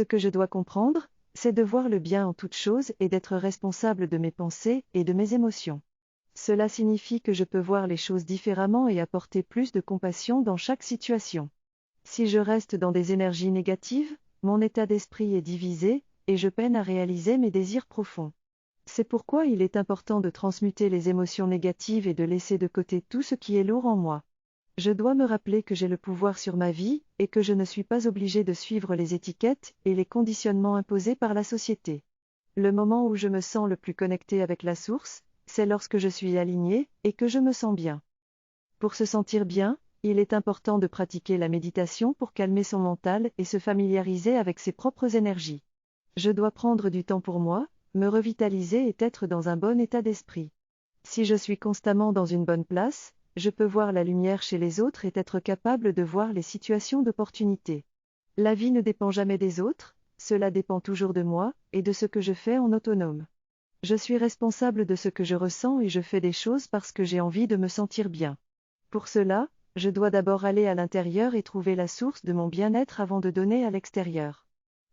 Ce que je dois comprendre, c'est de voir le bien en toute chose et d'être responsable de mes pensées et de mes émotions. Cela signifie que je peux voir les choses différemment et apporter plus de compassion dans chaque situation. Si je reste dans des énergies négatives, mon état d'esprit est divisé, et je peine à réaliser mes désirs profonds. C'est pourquoi il est important de transmuter les émotions négatives et de laisser de côté tout ce qui est lourd en moi. Je dois me rappeler que j'ai le pouvoir sur ma vie, et que je ne suis pas obligé de suivre les étiquettes et les conditionnements imposés par la société. Le moment où je me sens le plus connecté avec la source, c'est lorsque je suis aligné, et que je me sens bien. Pour se sentir bien, il est important de pratiquer la méditation pour calmer son mental et se familiariser avec ses propres énergies. Je dois prendre du temps pour moi, me revitaliser et être dans un bon état d'esprit. Si je suis constamment dans une bonne place, je peux voir la lumière chez les autres et être capable de voir les situations d'opportunité. La vie ne dépend jamais des autres, cela dépend toujours de moi, et de ce que je fais en autonome. Je suis responsable de ce que je ressens et je fais des choses parce que j'ai envie de me sentir bien. Pour cela, je dois d'abord aller à l'intérieur et trouver la source de mon bien-être avant de donner à l'extérieur.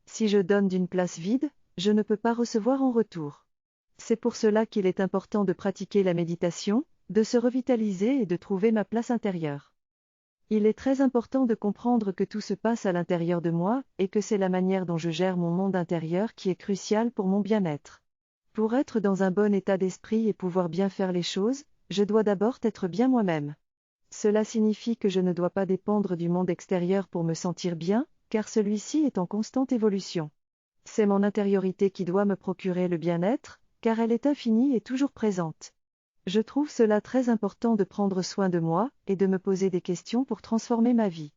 Si je donne d'une place vide, je ne peux pas recevoir en retour. C'est pour cela qu'il est important de pratiquer la méditation, de se revitaliser et de trouver ma place intérieure. Il est très important de comprendre que tout se passe à l'intérieur de moi, et que c'est la manière dont je gère mon monde intérieur qui est cruciale pour mon bien-être. Pour être dans un bon état d'esprit et pouvoir bien faire les choses, je dois d'abord être bien moi-même. Cela signifie que je ne dois pas dépendre du monde extérieur pour me sentir bien, car celui-ci est en constante évolution. C'est mon intériorité qui doit me procurer le bien-être, car elle est infinie et toujours présente. Je trouve cela très important de prendre soin de moi, et de me poser des questions pour transformer ma vie.